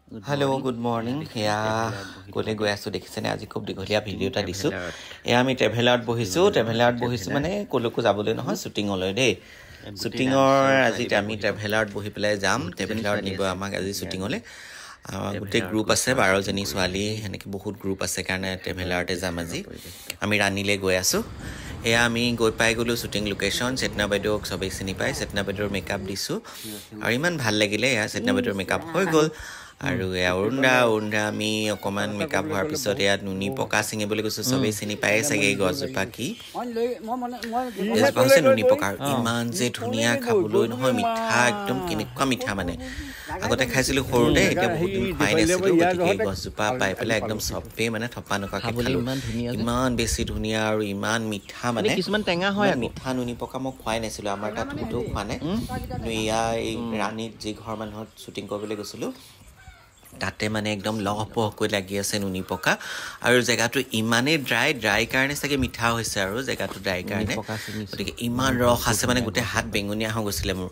Hello, good morning. এয়া ক'লে গৈ আছোঁ দেখিছেনে আজি খুব দীঘলীয়া ভিডিঅ' এটা দিছোঁ এয়া আমি ট্ৰেভেলাৰত বহিছোঁ মানে ক'লৈকো যাবলৈ নহয় শ্বুটিঙলৈ দেই শ্বুটিঙৰ আজি আমি ট্ৰেভেলাৰত বহি পেলাই যাম ট্ৰেভেলাৰত নিব আমাক আজি শ্বুটিঙলৈ গোটেই গ্ৰুপ আছে 12জনী ছোৱালী সেনেকৈ বহুত গ্ৰুপ আছে কাৰণে ট্ৰেভেলাৰতে যাম আজি আমি ৰাণীলৈ গৈ আছোঁ এয়া আমি গৈ পাই গ'লোঁ শ্বুটিং লোকেশ্যন চেতনা বাইদেউক চবেই চিনি পায় চেতনা বাইদেউৰ মেকআপ দিছোঁ আৰু ইমান ভাল লাগিলে এয়া চেতনা বাইদেউৰ মেকআপ হৈ গ'ল আৰু এয়া অৰুণদা আমি অকণমান মেকআপ হোৱাৰ পিছত ইয়াত নুনি পকা ছিঙিবলৈ গৈছোঁ চবেই চিনি পায়ে চাগে এই গছজোপা কি এজোপা হৈছে নুনি পকা ইমান যে ধুনীয়া খাবলৈ নহয় মিঠা একদম কেনেকুৱা মিঠা মানে আগতে খাইছিলোঁ সৰুতে এতিয়া বহুত দিন খোৱাই নাছিলোঁ গতিকে এই গছজোপা পাই পেলাই একদম চবেই মানে থপা নকাকৈ খালোঁ ইমান বেছি ধুনীয়া আৰু ইমান মিঠা মানে কিছুমান টেঙা হয় মিঠা নুনি পকা মই খোৱাই নাছিলোঁ আমাৰ তাত ক'তো খোৱা নাই কিন্তু এয়া এই ৰাণীত যি ঘৰ মানুহত শ্বুটিং কৰিবলৈ গৈছিলোঁ তাতে মানে একদম লহপহকৈ লাগি আছে নুনি পকা আৰু জেগাটো ইমানেই ড্ৰাই কাৰণে চাগে মিঠা হৈছে আৰু জেগাটো ড্ৰাই কাৰণে গতিকে ইমান ৰস আছে মানে গোটেই হাত বেঙুনীয়া হৈ গৈছিলে মোৰ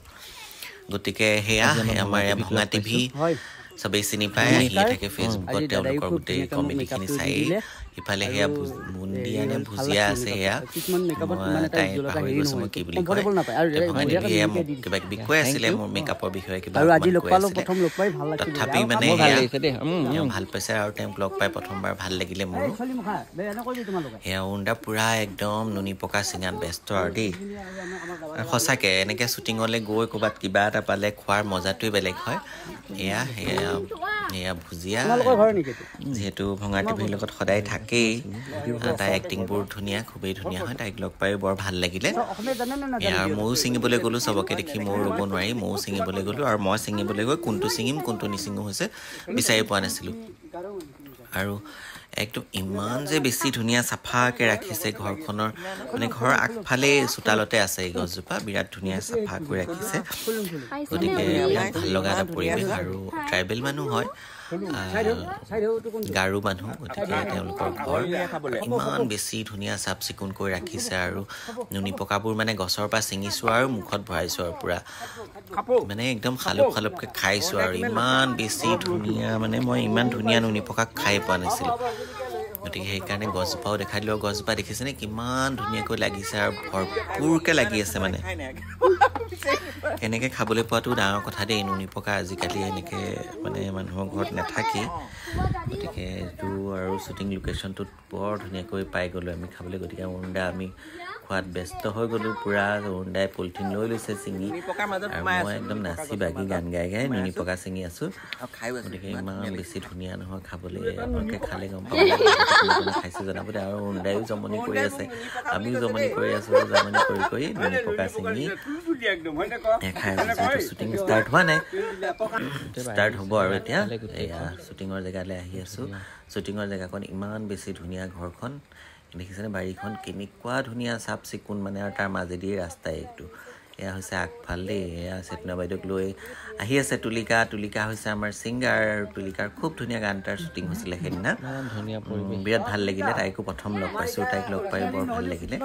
গতিকে সেয়া আমাৰ ভঙা টিভি চবেই চিনি পায় আহি থাকে ফেচবুকত তেওঁলোকৰ গোটেই কমেডিখিনি চাই ইফালে সেয়া বুন্দিয়া নে ভুজিয়া আছে সেয়া তাই পাহৰি গৈছোঁ মই কি বুলি কয় ভঙা টিভি সেয়া মোক কিবা কিবি কৈ আছিলে মোৰ মেকআপৰ বিষয়ে কিবা তথাপি মানে ভাল পাইছে আৰু তেওঁক লগ পাই প্ৰথমবাৰ ভাল লাগিলে মোৰ সেয়া অৰুণদা পুৰা একদম নুনি পকা চিঙাত ব্যস্ত আৰু দেই সঁচাকৈ এনেকৈ শ্বুটিঙলৈ গৈ ক'ৰবাত কিবা এটা পালে খোৱাৰ মজাটোৱে বেলেগ হয় এয়া ভুজিয়া যিহেতু ভঙা টিভিৰ লগত সদায় থাকেই তাই এক্টিংবোৰ ধুনীয়া খুবেই ধুনীয়া হয় তাইক লগ পাই বৰ ভাল লাগিলে এয়া ময়ো ছিঙিবলৈ গ'লোঁ চবকে দেখি ময়ো ৰ'ব নোৱাৰি ময়ো ছিঙিবলৈ গ'লোঁ আৰু মই ছিঙিবলৈ গৈ কোনটো ছিঙিম কোনটো নিছিঙো হৈছে বিচাৰি পোৱা নাছিলোঁ আৰু একদম ইমান যে বেছি ধুনীয়া চাফাকৈ ৰাখিছে ঘৰখনৰ মানে ঘৰৰ আগফালে চোতালতে আছে এই গছজোপা বিৰাট ধুনীয়া চাফাকৈ ৰাখিছে গতিকে বিৰাট ভাল লগা এটা পৰিৱেশ আৰু ট্ৰাইবেল মানুহ হয় গাৰো মানুহ গতিকে তেওঁলোকৰ ঘৰ ইমান বেছি ধুনীয়া চাফ চিকুণকৈ ৰাখিছে আৰু নুনি পকাবোৰ মানে গছৰ পৰা ছিঙিছোঁ আৰু মুখত ভৰাইছোঁ আৰু পূৰা মানে একদম খালপকৈ খাইছোঁ আৰু ইমান বেছি ধুনীয়া মানে মই ইমান ধুনীয়া নুনি পকা খাই পোৱা নাছিলোঁ গতিকে সেইকাৰণে গছজোপাও দেখাই দিলোঁ গছজোপা দেখিছেনে কিমান ধুনীয়াকৈ লাগিছে আৰু ভৰপূৰকৈ লাগি আছে মানে এনেকৈ খাবলৈ পোৱাটো ডাঙৰ কথা দেই নুনি পকা আজিকালি এনেকৈ মানে মানুহৰ ঘৰত নাথাকেই গতিকে এইটো আৰু শ্বুটিং লোকেশ্যনটোত বৰ ধুনীয়াকৈ পাই গ'লোঁ আমি খাবলৈ গতিকে অৰুণদা আমি খোৱাত ব্যস্ত হৈ গ'লোঁ পূৰা অৰুণদাই পলিথিন লৈ লৈছে ছিঙি আৰু মই একদম নাচি বাগি গান গাই নুনি পকা ছিঙি আছোঁ গতিকে ইমান বেছি ধুনীয়া নহয় খাবলৈ আপোনালোকে খালে গম পাব খাইছে জনাবলৈ আৰু অৰুণদায়ো জমনি কৰি আছে আমিও জমনি কৰি আছোঁ জমনি কৰি নুনি পকা ছিঙি খাই আছোঁ শ্বুটিং ষ্টাৰ্ট হোৱা নাই ষ্টাৰ্ট হ'ব আৰু এতিয়া এয়া শ্বুটিঙৰ জেগালৈ আহি আছোঁ শ্বুটিঙৰ জেগাখন ইমান বেছি ধুনীয়া ঘৰখন দেখিছেনে বাৰীখন কেনেকুৱা ধুনীয়া চাফ চিকুণ মানে আৰু তাৰ মাজেদিয়ে ৰাস্তাই এইটো এয়া হৈছে আগফালে এয়া চেতনা বাইদেউক লৈ আহি আছে তুলিকা হৈছে আমাৰ ছিংগাৰ তুলিকাৰ খুব ধুনীয়া গান এটাৰ শ্বুটিং হৈছিলে সেইদিনা বিৰাট ভাল লাগিলে তাইকো প্ৰথম লগ পাইছোঁ তাইক লগ পাই বৰ ভাল লাগিলে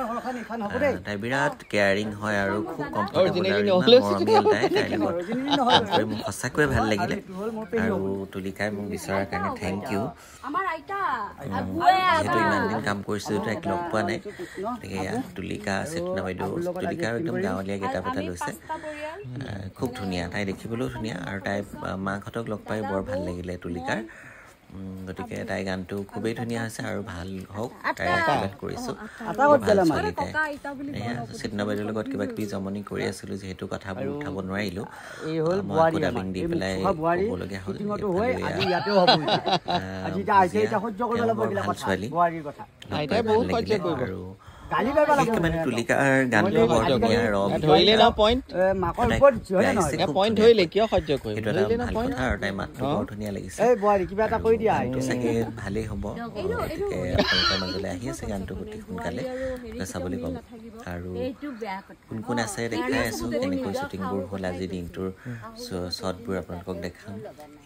তাই বিৰাট কেয়াৰিং হয় আৰু খুব কমফৰ্টেবল আৰু ইমান মৰমীয়াল তাইৰ লগত মোক সঁচাকৈয়ে ভাল লাগিলে আৰু তুলিকাই মোক বিচৰাৰ কাৰণে থেংক ইউ যিহেতু ইমান দিন কাম কৰিছোঁ তাইক লগ পোৱা নাই গতিকে তুলিকা চেতনা বাইদেউ তুলিকাৰ একদম গাঁৱলীয়া গেটাপ এটা লৈছে খুব ধুনীয়া তাই দেখিবলৈও ধুনীয়া আৰু তাই মাকহঁতক লগ পাই বৰ ভাল লাগিলে তুলিকাৰ গতিকে তাই গানটো খুবেই ধুনীয়া হৈছে আৰু ভাল হওক তাই আশীৰ্বাদ কৰিছোঁ ভাল ছোৱালী তাই এয়া চেতনা বাইদেউৰ লগত কিবা কিবি জমনি কৰি আছিলোঁ যিহেতু কথাবোৰ উঠাব নোৱাৰিলোঁ মই আকৌ ডাবিং দি পেলাই ক'বলগীয়া হ'ল ভাল ছোৱালী আৰু মানে তুলিকাৰ গানটো বৰ ধুনীয়া আৰু তাই মাতটো বৰ ধুনীয়া লাগিছে চাগে ভালেই হ'ব গতিকে আপোনালোকৰ মাজলৈ আহি আছে গানটো অতি সোনকালে চাবলৈ ক'ম আৰু কোন কোন আছে দেখাই আছোঁ কেনেকৈ শ্বুটিংবোৰ হ'ল আজিৰ দিনটোৰ শ্বটবোৰ আপোনালোকক দেখাম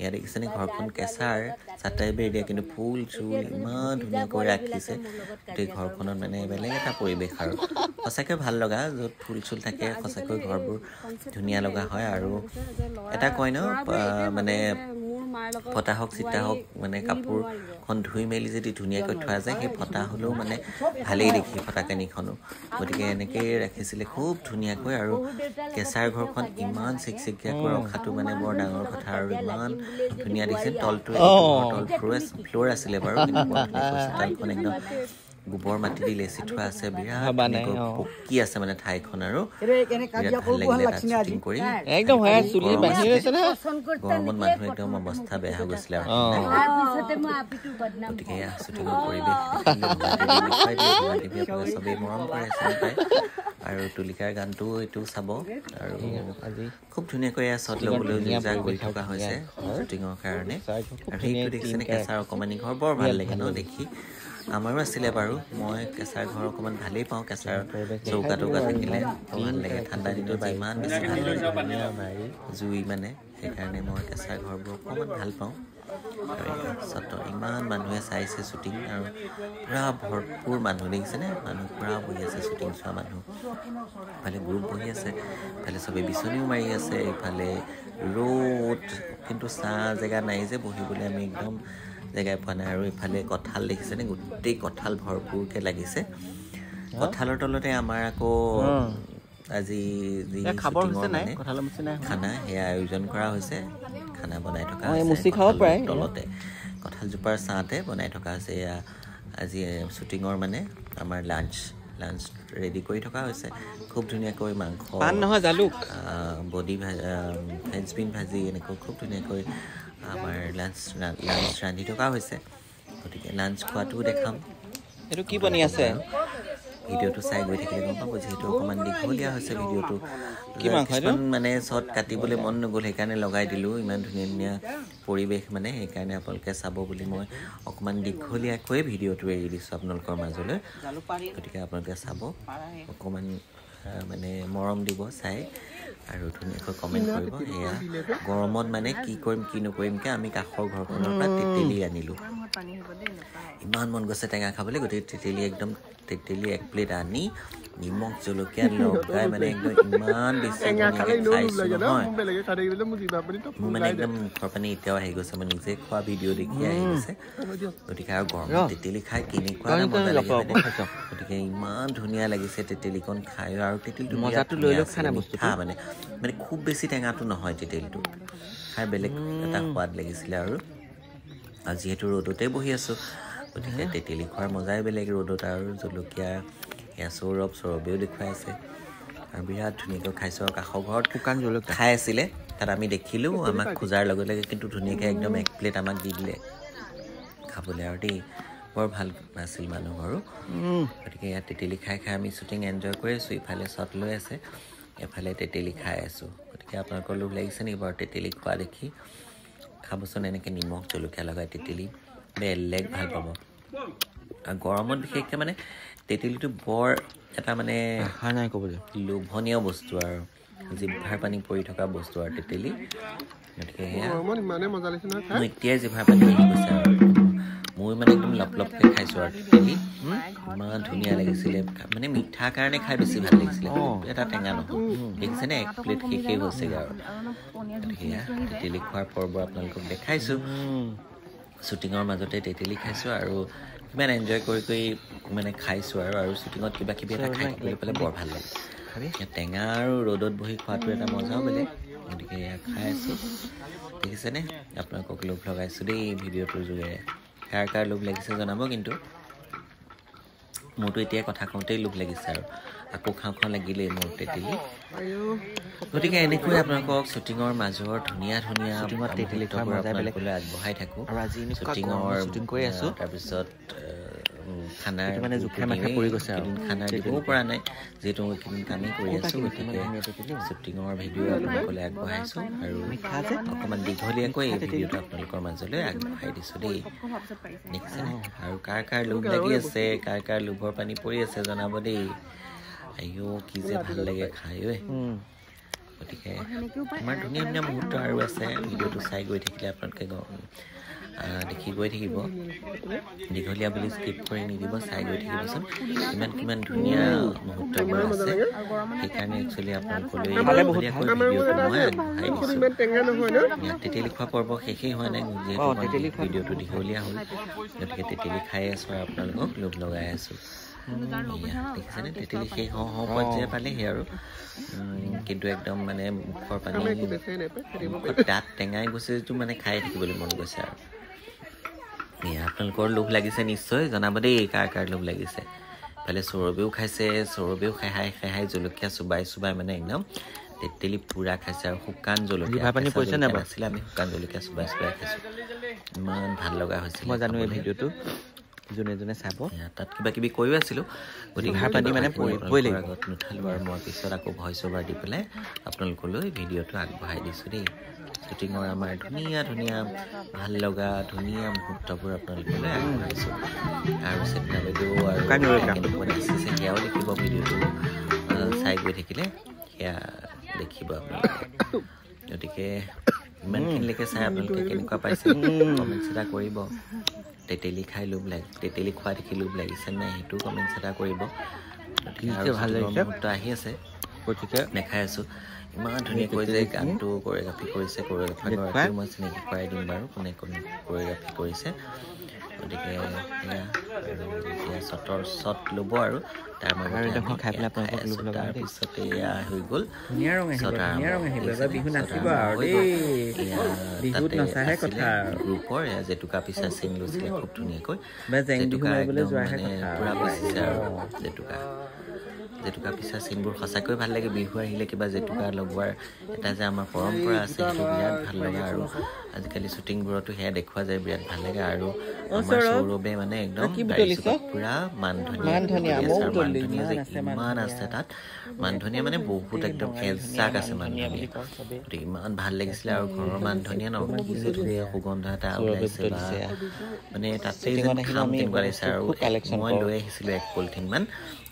এয়া দেখিছেনে ঘৰখন কেঁচাৰ চাটাই বেৰ দিয়া কিন্তু ফুল চুল ইমান ধুনীয়াকৈ ৰাখিছে গোটেই ঘৰখনত মানে বেলেগ এটা পৰিৱেশ আৰু সঁচাকৈ ভাল লগা য'ত ফুল চুল থাকে সঁচাকৈ ঘৰবোৰ ধুনীয়া লগা হয় আৰু এটা কয় ন মানে ফটা হওক চিতা হওক মানে কাপোৰখন ধুই মেলি যদি ধুনীয়াকৈ থোৱা যায় সেই ফটা হ'লেও মানে ভালেই দেখি ফটাকানিখনো গতিকে এনেকৈ ৰাখিছিলে খুব ধুনীয়াকৈ আৰু কেঁচাৰ ঘৰখন ইমান চিকচিকীয়াকৈ ৰখাটো মানে বৰ ডাঙৰ কথা আৰু ইমান ধুনীয়া দেখিছিল তলটো ফ্ল'ৰ আছিলে বাৰু কিন্তু চোতালখন একদম গোবৰ মাটি দি লেচি থোৱা আছে বিৰাট পকি আছে মানে ঠাইখন আৰু ভাল লাগিলে তাত শ্বুটিং কৰি একদম গৰমত মানুহ একদম অৱস্থা বেয়া হৈ গৈছিলে আৰু গতিকে শ্বুটিঙৰ পৰিৱেশ চবেই মৰম কৰে চিনি পায় আৰু তুলিকাৰ গানটো এইটো চাব আৰু খুব ধুনীয়াকৈ শ্বট ল'বলৈ যাক গৈ থকা হৈছে শ্বুটিঙৰ কাৰণে আৰু সেইটো দেখিছেনে কেঁচাৰ অকণমানি ঘৰ বৰ ভাল লাগে ন দেখি আমাৰো আছিলে বাৰু মই কেঁচাৰ ঘৰ অকণমান ভালেই পাওঁ কেঁচাৰ চৌকা টৌকা থাকিলে ভাল লাগে ঠাণ্ডা দিনত ইমান বেছি ভাল লাগে জুই মানে সেইকাৰণে মই কেঁচাৰ ঘৰবোৰ অকণমান ভাল পাওঁ আৰু ইমান মানুহে চাইছে শ্বুটিং আৰু পূৰা ভৰপূৰ মানুহ দেখিছেনে মানুহ পূৰা বহি আছে শ্বুটিং চোৱা মানুহ ইফালে গ্ৰুপ বহি আছে ইফালে চবেই বিচনীও মাৰি আছে ইফালে ৰ'দ কিন্তু চাহ জেগা নাই যে বহিবলৈ আমি একদম জেগাই পোৱা নাই আৰু ইফালে কঁঠাল দেখিছেনে গোটেই কঁঠাল ভৰপূৰকৈ লাগিছে কঁঠালৰ তলতে আমাৰ আকৌ আজি যি খানা সেয়া আয়োজন কৰা হৈছে খানা বনাই থকা তলতে কঁঠালজোপাৰ ছাঁতে বনাই থকা হৈছে এয়া আজি শ্বুটিঙৰ মানে আমাৰ লাঞ্চ ৰেডি কৰি থকা হৈছে খুব ধুনীয়াকৈ মাংস বডি ভেজ বিন ভাজি এনেকৈ খুব ধুনীয়াকৈ আমাৰ লাঞ্চ ৰান্ধি থকা হৈছে গতিকে লাঞ্চ খোৱাটোও দেখাম এইটো কি বনি আছে ভিডিঅ'টো চাই গৈ থাকিলে গম পাব যিহেতু অকণমান দীঘলীয়া হৈছে ভিডিঅ'টো কিছুমান মানে শ্বট কাটিবলৈ মন নগ'ল সেইকাৰণে লগাই দিলোঁ ইমান ধুনীয়া ধুনীয়া পৰিৱেশ মানে সেইকাৰণে আপোনালোকে চাব বুলি মই অকণমান দীঘলীয়াকৈ ভিডিঅ'টো এৰি দিছোঁ আপোনালোকৰ মাজলৈ গতিকে আপোনালোকে চাব অকণমান মানে মৰম দিব চাই আৰু ধুনীয়াকৈ কমেণ্ট কৰিব সেয়া গৰমত মানে কি কৰিম কি নকৰিমকৈ আমি কাষৰ ঘৰখনৰ পৰা তেতেলী আনিলোঁ ইমান মন গৈছে টেঙা খাবলৈ গতিকে তেতেলী এক প্লেট আনি নিমখ জলকীয়া লগাই মানে একদম ইমান বেছি খাইছোঁ নহয় মোৰ মানে একদম মুখৰ পানী এতিয়াও আহি গৈছে মই নিজে খোৱা ভিডিঅ' দেখি আহি গৈছে গতিকে আৰু গৰমত তেতেলী খাই কেনেকুৱা মজা লাগে গতিকে ইমান ধুনীয়া লাগিছে তেতেলীকণ খাই আৰু তেতেলীটো মিঠা মানে খুব বেছি টেঙাটো নহয় তেতেলীটো খাই বেলেগ এটা সোৱাদ লাগিছিলে আৰু যিহেতু ৰ'দতে বহি আছোঁ গতিকে তেতেলী খোৱাৰ মজাই বেলেগ ৰ'দত আৰু জলকীয়া এয়া চৰবেও দেখুৱাই আছে আৰু বিৰাট ধুনীয়াকৈ খাইছোঁ আৰু কাষৰ ঘৰত শুকান জলকীয়া খাই আছিলে তাত আমি দেখিলোঁ আমাক খোজাৰ লগে লগে কিন্তু ধুনীয়াকৈ একদম এক প্লেট আমাক দি দিলে খাবলৈ আৰু দেই বৰ ভাল আছিল মানুহ আৰু গতিকে ইয়াত তেতেলী খাই আমি শ্বুটিং এনজয় কৰি আছোঁ ইফালে শ্বট লৈ আছে এফালে তেতেলী খাই আছোঁ গতিকে আপোনালোকৰ লোভ লাগিছে নেকি বাৰু তেতেলী খোৱা দেখি খাবচোন এনেকৈ নিমখ জলকীয়া লগাই তেতেলী বেলেগ ভাল পাব আৰু গৰমত বিশেষকৈ মানে তেতেলীটো বৰ এটা মানে লোভনীয় বস্তু আৰু জিভাৰ পানী পৰি থকা বস্তু আৰু তেতেলী গতিকে সেয়া মই এতিয়াই জিভাৰ পানী আহি গৈছে আৰু মই মানে একদম লপকৈ খাইছোঁ আৰু তেতেলী ইমান ধুনীয়া লাগিছিলে মানে মিঠা কাৰণে খাই বেছি ভাল লাগিছিলে এটা টেঙা নহয় দেখিছেনে এক প্লেট শেষেই হৈছেগৈ আৰু সেয়া তেতেলী খোৱাৰ পৰ্ব আপোনালোকক দেখাইছোঁ শ্বুটিঙৰ মাজতে তেতেলী খাইছোঁ আৰু কিমান এনজয় কৰি মানে খাইছোঁ আৰু শ্বুটিঙত কিবা কিবি এটা খাই থাকিবলৈ পেলাই বৰ ভাল লাগে টেঙা আৰু ৰ'দত বহি খোৱাটো এটা মজাও বেলেগ গতিকে এয়া খাই আছোঁ দেখিছেনে আপোনালোকক লোভ লগাইছোঁ দেই ভিডিঅ'টোৰ যোগেৰে কাৰ লোভ লাগিছে জনাব কিন্তু মোৰতো এতিয়া কথা কওঁতেই লোভ লাগিছে আৰু আকৌ খাওঁ লাগিলেই মোৰ তেতেলী গতিকে এনেকৈ আপোনালোকক শ্বুটিঙৰ মাজৰ ধুনীয়া তেতেলী আপোনালোকলৈ আগবঢ়াই থাকোঁ শ্বুটিং কৰি আছোঁ তাৰপিছত খানাৰ মানে জোখে মাখে পৰি গৈছে আৰু খানা দিবও পৰা নাই যিহেতু এইকেইদিন কামেই কৰি আছোঁ গতিকে শ্বুটিঙৰ ভিডিঅ' আপোনালোকলৈ আগবঢ়াইছোঁ আৰু অকণমান দীঘলীয়াকৈ এই ভিডিঅ'টো আপোনালোকৰ মাজলৈ আগবঢ়াই দিছোঁ দেই দেখিছেনে আৰু কাৰ লোভ লাগি আছে কাৰ লোভৰ পানী পৰি আছে জনাব দেই আইঅ' কি যে ভাল লাগে খাই ঐ গতিকে আমাৰ ধুনীয়া ধুনীয়া মুহূৰ্ত আৰু আছে ভিডিঅ'টো চাই গৈ থাকিলে আপোনালোকে দেখি গৈ থাকিব দীঘলীয়া বুলি স্কিপ কৰি নিদিব চাই গৈ থাকিবচোন কিমান ধুনীয়া মুহূৰ্তবোৰ আছে সেইকাৰণে একচুৱেলি আপোনালোকলৈ তেতেলী খোৱা পৰ্ব শেষেই হোৱা নাই যিহেতু ভিডিঅ'টো দীঘলীয়া হ'ল গতিকে তেতেলী খাই আছোঁ আৰু আপোনালোকক লোভ লগাই আছোঁ দেখিছেনে তেতেলী সেই পৰ্যায়ে পালেহি আৰু কিন্তু একদম মানে মুখৰ পানী দাঁত টেঙাই গৈছে যিটো মানে খাই থাকিবলৈ মন গৈছে আৰু আপোনালোকৰ লোভ লাগিছে নিশ্চয় জনাব দেই কাৰ লোভ লাগিছে ইফালে সৌৰভেও খাইছে সৌৰভেও খাই জলকীয়া চুবাই মানে একদম তেতেলী পুৰা খাইছে আৰু শুকান জলকীয়া নাছিলে আমি শুকান জলকীয়া চুবাই খাইছোঁ ইমান ভাল লগা হৈছিল মই জানো এই ভিডিঅ'টো যোনে চাব তাত কিবা কৈও আছিলোঁ গতিকে ঘাৰ পানী মানে আগত নুঠালোঁ আৰু মই পিছত আকৌ ভইচ অভাৰ দি পেলাই আপোনালোকলৈ ভিডিঅ'টো আগবঢ়াই দিছোঁ দেই শ্বুটিঙৰ আমাৰ ধুনীয়া ভাল লগা ধুনীয়া মুহূৰ্তবোৰ আপোনালোকলৈ আগবঢ়াইছোঁ আৰু চেতনা বাইদেউ আৰু কেনেকুৱা দেখিছে সেয়াও দেখিব ভিডিঅ'টো চাই গৈ থাকিলে সেয়া দেখিব আপোনালোকে গতিকে ইমানখিনিলৈকে চাই আপোনালোকে কেনেকুৱা পাইছে কমেণ্টছ এটা কৰিব তেতেলী খাই লোভ তেতেলী খোৱা দেখি লোভ লাগিছে নাই সেইটো কমেণ্টছ এটা কৰিব ভাল লাগিছে মুহূৰ্ত আহি আছে গতিকে দেখাই আছোঁ ইমান ধুনীয়াকৈ যে গানটো কোৰিঅ'গ্ৰাফি কৰিছে কোৰিঅ'গ্ৰাফাৰগৰাকীও মই চিনাকি কৰাই দিম বাৰু কোনে কোৰিঅ'গ্ৰাফি কৰিছে গতিকে এতিয়া শ্বট ল'ব আৰু তাৰ মাজতে খাই পেলাই তাৰপিছতে এয়া হৈ গ'ল গ্ৰুপৰ এয়া জেতুকা পিছা চিন লৈছিলে খুব ধুনীয়াকৈ পুৰা পিচিছে আৰু জেতুকা পিছা চিনবোৰ সঁচাকৈ ভাল লাগে বিহু আহিলে কিবা জেতুকা লগোৱাৰ এটা যে আমাৰ পৰম্পৰা আছে সেইটো বিৰাট ভাল লগা আৰু আজিকালি শ্বুটিংবোৰতো সেয়া দেখুওৱা যায় বিৰাট ভাল লাগে আৰু আমাৰ সৌৰভে মানে একদম পুৰা মান ধনিয়া যে ইমান আছে তাত মান ধনিয়া মানে বহুত একদম এজাক আছে মান ধনিয়া গতিকে ইমান ভাল লাগিছিলে আৰু ঘৰৰ মান ধনিয়া ন কি যে ধুনীয়া সুগন্ধ এটা ওলাইছে বা মানে তাতে খাম তেনেকুৱা লাগিছে আৰু মই লৈ আহিছিলোঁ 1 পলিথিনমান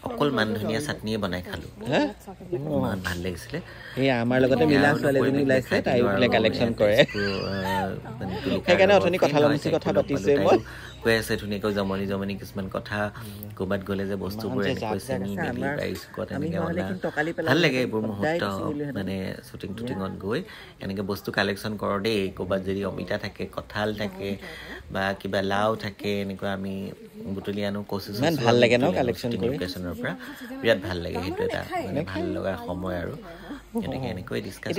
অকল মান ধনিয়া চাটনিয়ে বনাই খালোঁ ইমান ভাল লাগিছিলে আমাৰ লগতে মিলা ছোৱালীজনী ওলাইছে তাই কালেকশ্যন কৰে সেইকাৰণে অথনি কথা পাতিছে মই কৈ আছে ধুনীয়াকৈ জমনি কিছুমান কথা ক'ৰবাত গ'লে যে বস্তুবোৰ এনেকৈ চেনি মেলি বাইচুকত এনেকৈ অনা ভাল লাগে এইবোৰ মুহূৰ্ত মানে শ্বুটিঙত গৈ এনেকৈ বস্তু কালেকশ্যন কৰোঁ দেই ক'ৰবাত যদি অমিতা থাকে কঁঠাল থাকে বা কিবা লাও থাকে এনেকুৱা আমি বুটলি আনো কচু ভাল লাগে ন কালেকশ্যন কৰি লোকেশ্যনৰ পৰা বিৰাট ভাল লাগে সেইটো এটা মানে ভাল লগা সময় আৰু গতিকে এনেকৈ ডিছকাছ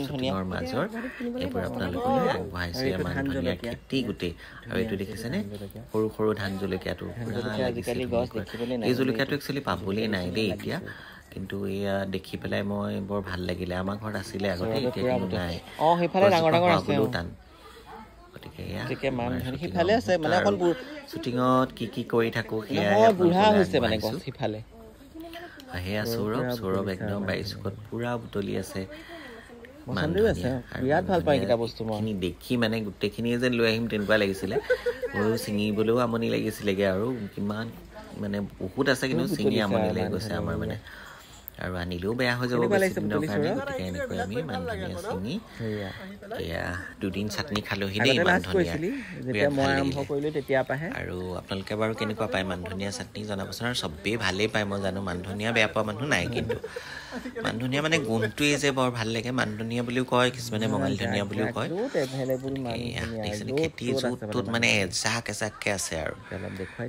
শ্বুটিঙৰ মাজৰ এইবোৰ আপোনালোকলৈ আগবঢ়াইছোঁ মান ধনিয়া খেতি গোটেই আৰু এইটো দেখিছেনে সৰু ধান জলকীয়াটো এই জলকীয়াটো একচুৱেলি পাবলেই নাই দেই এতিয়া কিন্তু এয়া দেখি পেলাই মই বৰ ভাল লাগিলে আমাৰ ঘৰত আছিলে আগতে এতিয়া কিন্তু নাই টান গতিকে শ্বুটিঙত কি কৰি থাকোঁ সেয়া সৌৰভ একদম বাইচুকত পুৰা বুটলি আছে দেখি মানে গোটেইখিনিয়ে যেন লৈ আহিম তেনেকুৱা লাগিছিলে ময়ো ছিঙিবলৈও আমনি লাগিছিলেগৈ আৰু কিমান মানে বহুত আছে কিন্তু ছিঙি আমনি লাগি গৈছে আমাৰ মানে আৰু আনিলেও বেয়া হৈ যাব বেছিদিনৰ কাৰণে গতিকে এনেকৈ আমি মান ধনিয়া ছিঙি এয়া 2 দিন চাটনি খালোহি দেই মান ধনিয়া আৰু আপোনালোকে বাৰু কেনেকুৱা পায় মান ধনিয়া চাটনি জনাবচোন আৰু চবেই ভালেই পায় মই জানো মান ধনিয়া বেয়া পোৱা মানুহ নাই কিন্তু মান ধনিয়া মানে গুণটোৱে যে বৰ ভাল লাগে মান ধনিয়া বুলিও কয় কিছুমানে বঙালী ধনিয়া বুলিও কয় খেতি য'ত মানে এজাককৈ আছে আৰু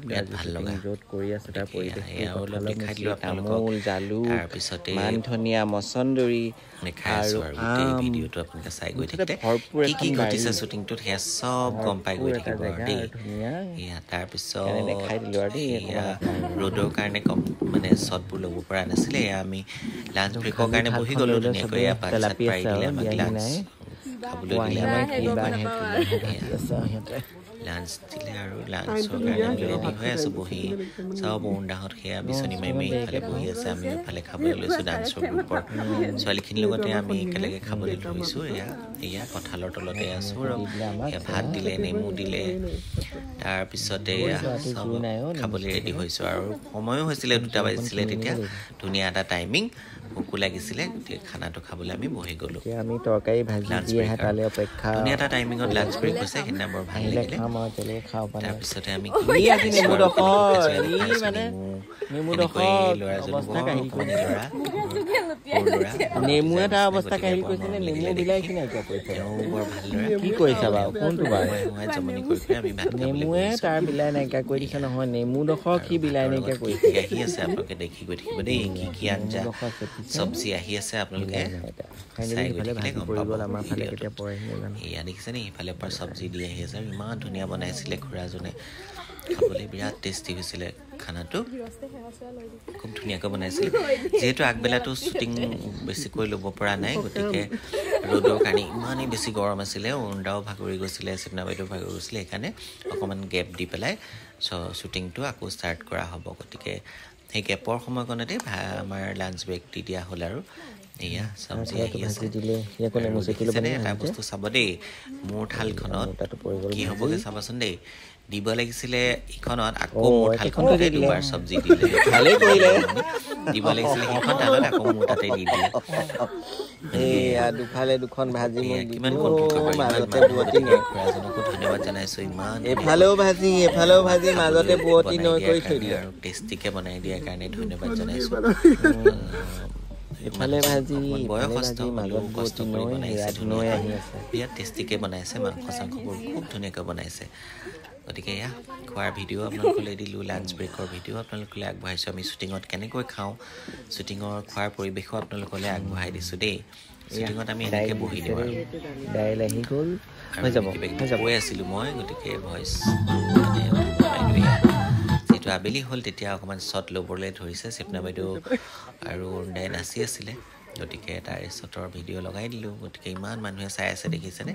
বিৰাট ভাল লগা অলপ দেখাই দিলোঁ আপোনালোকক তাৰপিছতে মান ধনিয়া মচন্দৰী দেখাইছোঁ আৰু গোটেই ভিডিঅ'টো আপোনালোকে চাই গৈ থাকিলে কি ঘটিছে শ্বুটিংটোত সেয়া চব গম পাই গৈ থাকিব আৰু দেই এয়া তাৰপিছত এয়া ৰ'দৰ কাৰণে কম মানে শ্বটবোৰ ল'ব পৰা নাছিলে এয়া আমি লাঞ্চ ব্ৰেকৰ কাৰণে বহি গ'লোঁ ধুনীয়াকৈ এয়া পাত চাত পাৰি দিলে আমাক লাঞ্চ খাবলৈ দিলে লাঞ্চ দিলে আৰু লাঞ্চৰ কাৰণে আমি ৰেডি হৈ আছোঁ বহি চব অৰুণদাহঁত সেয়া বিচনী মাৰি মাৰি ইফালে বহি আছে আমি ইফালে খাবলৈ লৈছোঁ ডান্সৰ গ্ৰুপৰ ছোৱালীখিনিৰ লগতে আমি একেলগে খাবলৈ ধৰিছোঁ এয়া কঁঠালৰ তলতে আছোঁ আৰু ভাত দিলে নেমু দিলে তাৰপিছতে চব খাবলৈ ৰেডি হৈছোঁ আৰু সময়ো হৈছিলে 2টা বাজিছিলে তেতিয়া ধুনীয়া এটা টাইমিং ভোকো লাগিছিলে গতিকে খানাটো খাবলৈ আমি বহি গ'লোঁ আমি তৰকাৰী ভাজি দিয়ে তালে অপেক্ষা ধুনীয়া এটা টাইমিঙত লাঞ্চ ব্ৰেক হৈছে সেইদিনা বৰ ভাল লাগিলে তাৰপিছতে আমি নেমু এটা অৱস্থা কাহিল কৈছে নে নেমু বিলাহী নাইকিয়া কৰিছে বৰ ভালদৰে কি কৰিছা বাৰু কোনটো বাৰু জমনি কৰি আমি ভাত নেমুৱে তাৰ বিলাহী নাইকিয়া কৰি দিছে নহয় নেমুডোখৰ কি বিলাহী নাইকিয়া কৰিছে আহি আছে আপোনালোকে দেখি গৈ থাকিব দেই কি কি আঞ্জা চব্জি আহি আছে আপোনালোকে এয়া দেখিছেনে ইফালে পৰা চব্জি দি আহি আছে ইমান ধুনীয়া বনাইছিলে খুৰাজনে খাবলৈ বিৰাট টেষ্টি হৈছিলে খানাটো খুব ধুনীয়াকৈ বনাইছিলে যিহেতু আগবেলাটো শ্বুটিং বেছিকৈ ল'ব পৰা নাই গতিকে ৰ'দৰ কাৰণে ইমানেই বেছি গৰম আছিলে অৰুণদাও ভাগৰি গৈছিলে চিপনা বাইদেউ ভাগৰি গৈছিলে সেইকাৰণে অকণমান গেপ দি পেলাই শ্বুটিংটো আকৌ ষ্টাৰ্ট কৰা হ'ব গতিকে সেই গেপৰ সময়কণতে আমাৰ লাঞ্চ ব্ৰেক দি দিয়া হ'ল আৰু এয়া চব্জি আহি আছে এটা বস্তু চাব দেই মোৰ থালখনত কি হ'বগৈ চাবাচোন দেই দিব লাগিছিলে ইখনত আকৌ মোৰ থালখনতে দুবাৰ চব্জি দিলে ভালেই কৰিলে দিব লাগিছিলে সিখন থালত আকৌ মোৰ তাতে দি দিলে এয়া দুফালে দুখন ভাজি কিমান খুৰাজনকো ধন্যবাদ জনাইছোঁ ইমান এফালেও ভাজি মাজতে বুৱতী নৈ কৰি থৈ দিয়ে আৰু টেষ্টিকে বনাই দিয়াৰ কাৰণে ধন্যবাদ জনাইছোঁ এফালে ভাজি বয়সস্থ কষ্ট কৰি বনাইছে বিৰাট টেষ্টিকে বনাইছে মাংস চাংসবোৰ খুব ধুনীয়াকৈ বনাইছে গতিকে এয়া খোৱাৰ ভিডিঅ' আপোনালোকলৈ দিলোঁ লাঞ্চ ব্ৰেকৰ ভিডিঅ' আপোনালোকলৈ আগবঢ়াইছোঁ আমি শ্বুটিঙত কেনেকৈ খাওঁ শ্বুটিঙৰ খোৱাৰ পৰিৱেশো আপোনালোকলৈ আগবঢ়াই দিছোঁ দেই শ্বুটিঙত আমি এনেকৈ বহি দিওঁ আৰু দাইল আহি গ'ল কৈ আছিলোঁ মই গতিকে ভইচ যিহেতু আবেলি হ'ল তেতিয়া অকণমান শ্বট ল'বলৈ ধৰিছে চিপনা বাইদেউ আৰু অৰুণদাই নাচি আছিলে গতিকে তাৰে শ্বটৰ ভিডিঅ' লগাই দিলোঁ গতিকে ইমান মানুহে চাই আছে দেখিছেনে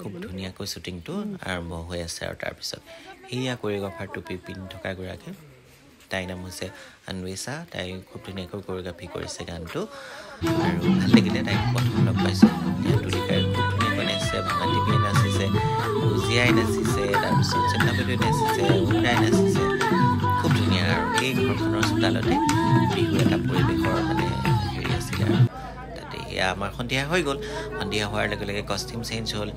খুব ধুনীয়াকৈ শ্বুটিংটো আৰম্ভ হৈ আছে আৰু তাৰপিছত সেয়া কৰিঅ'গ্ৰাফাৰ টুপি পিন্ধি থকা গৰাকী তাইৰ নাম হৈছে অন্বেষা তাই খুব ধুনীয়াকৈ কৰিঅ'গ্ৰাফি কৰিছে গানটো আৰু ভাল লাগিলে তাইক প্ৰথম লগ পাইছোঁ তুলিকাই খুব ধুনীয়াকৈ নাচিছে ভাঙাটিপিয়ে নাচিছে উজিয়াই নাচিছে তাৰপিছত চিপনা বাইদেৱে নাচিছে অৰুণদাই নাচিছে খুব ধুনীয়া আৰু এই ঘৰখনৰ চোতালতে বিহু এটা পৰিৱেশৰ মানে হেৰি আছিলে আৰু তাতে এয়া আমাৰ সন্ধিয়া হৈ গ'ল সন্ধিয়া হোৱাৰ লগে লগে কষ্টিউম চেঞ্জ হ'ল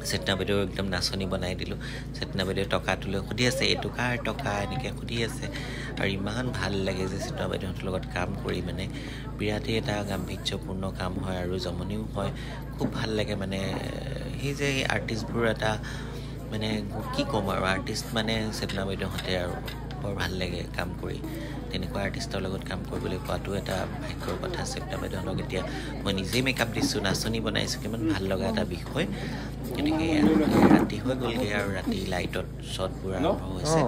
চেতনা বাইদেউ একদম নাচনি বনাই দিলোঁ চেতনা বাইদেউ টকাটোলৈ সুধি আছে এইটো কাৰ টকা এনেকৈ সুধি আছে আৰু ইমান ভাল লাগে যে চেতনা বাইদেউহঁতৰ লগত কাম কৰি মানে বিৰাটেই এটা গাম্ভীৰ্যপূৰ্ণ কাম হয় আৰু জমনিও হয় খুব ভাল লাগে মানে সেই যে এই আৰ্টিষ্টবোৰ এটা মানে কি ক'ম আৰু আৰ্টিষ্ট মানে চেতনা বাইদেউহঁতে আৰু বৰ ভাল লাগে কাম কৰি তেনেকুৱা আৰ্টিষ্টৰ লগত কাম কৰিবলৈ পোৱাটো এটা ভাগ্যৰ কথা চেতনা বাইদেউহঁতক এতিয়া মই নিজেই মেকআপ দিছোঁ নাচনি বনাইছোঁ কিমান ভাল লগা এটা বিষয় গতিকে ৰাতি হৈ গ'লগৈ আৰু ৰাতি লাইটত শ্বটবোৰ আৰম্ভ হৈছে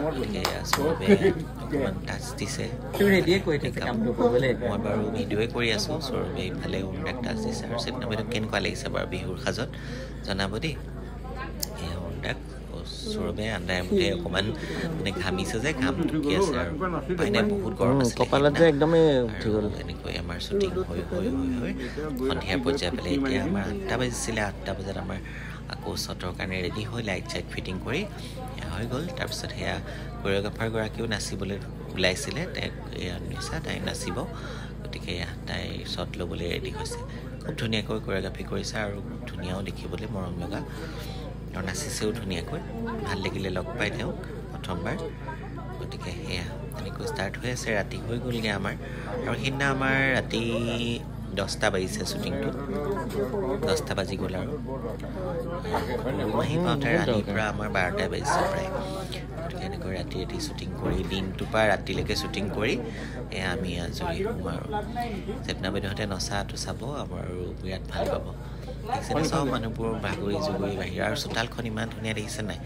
গতিকে সৌৰভে অকণমান টাচ দিছে মই বাৰু ভিডিঅ'ই কৰি আছোঁ সৌৰভে ইফালে অৰুণদাক টাচ দিছে আৰু চেতনা বাইদেউক কেনেকুৱা লাগিছে বাৰু বিহুৰ সাজত জনাব দেই এয়া অৰুণদাক সৌৰভে আন্ধাৰে মুঠে অকণমান মানে ঘামিছে যে ঘাম টুকি আছে আৰু পাইনে বহুত গৰম আছে এনেকৈ আমাৰ শ্বুটিং হৈ সন্ধিয়াৰ পৰ্যায় পেলাই এতিয়া আমাৰ 8টা বাজিছিলে 8টা বজাত আমাৰ আকৌ শ্বটৰ কাৰণে ৰেডি হৈ লাইট চাইট ফিটিং কৰি হৈ গ'ল তাৰপিছত সেয়া কৰিঅ'গ্ৰাফাৰগৰাকীও নাচিবলৈ ওলাইছিলে তাইক এয়া নিচা তাই নাচিব গতিকে তাই শ্বট ল'বলৈ ৰেডি হৈছে খুব ধুনীয়াকৈ কৰিঅ'গ্ৰাফি কৰিছে আৰু ধুনীয়াও দেখিবলৈ মৰম লগা আৰু নাচিছেও ধুনীয়াকৈ ভাল লাগিলে লগ পাই তেওঁক প্ৰথমবাৰ গতিকে সেয়া তেনেকৈ ষ্টাৰ্ট হৈ আছে ৰাতি হৈ গ'লগৈ আমাৰ আৰু সেইদিনা আমাৰ ৰাতি 10টা বাজিছে শ্বুটিংটো 10টা বাজি গ'ল আৰু আহি পাওঁতে ৰাতিৰ পৰা আমাৰ 12টাই বাজিছে প্ৰায় গতিকে এনেকৈ ৰাতি শ্বুটিং কৰি দিনটোৰ পৰা ৰাতিলৈকে শ্বুটিং কৰি এয়া আমি আজৰি হ'ম আৰু চেতনা বাইদেউহঁতে নচাটো চাব আমাৰ আৰু বিৰাট ভাল পাব দেখিছেনে চব মানুহবোৰ ভাগৰি জুগৰি বাহিৰ আৰু চোতালখন ইমান ধুনীয়া দেখিছে নাই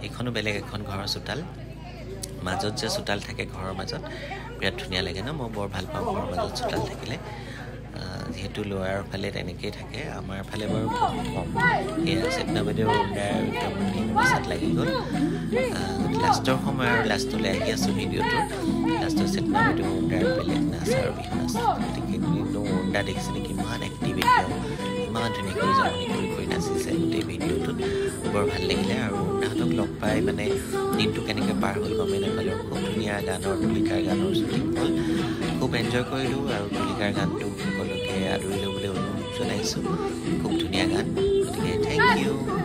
এইখনো বেলেগ এখন ঘৰৰ চোতাল মাজত যে চোতাল থাকে ঘৰৰ মাজত বিৰাট ধুনীয়া লাগে ন মই বৰ ভাল পাওঁ ঘৰৰ মাজত চোতাল থাকিলে যেহেতু লোৱাৰ ফালে তেনেকেই থাকে আমাৰ ফালে বাৰু খুব কম এয়া চেতনা বাইদেউ একদম নিৰ্বাচত লাগি গ'ল লাষ্টৰ সময় আৰু লাষ্টলৈ আহি আছোঁ ভিডিঅ'টোৰ লাষ্টৰ চেতনা বাইদেউ বেলেগ নাচ আৰু বিহু নাচ গতিকে উণ্ডা দেখিছে নেকি ইমান এক্টিভ একদম ইমান ধুনীয়াকৈ জমনি কৰি কৰি নাচিছে গোটেই ভিডিঅ'টোত বৰ ভাল লাগিলে আৰু উণ্ডাহঁতক লগ পাই মানে দিনটো কেনেকৈ পাৰ হ'ল গমেই নাপালোঁ খুব ধুনীয়া গানৰ তুলিকাৰ গানৰ শ্বুটিং হ'ল খুব এনজয় কৰিলোঁ আৰু তুলিকাৰ গানটো সকলোকে আদৰি ল'বলৈ অনুৰোধ জনাইছোঁ খুব ধুনীয়া গান গতিকে থেংক ইউ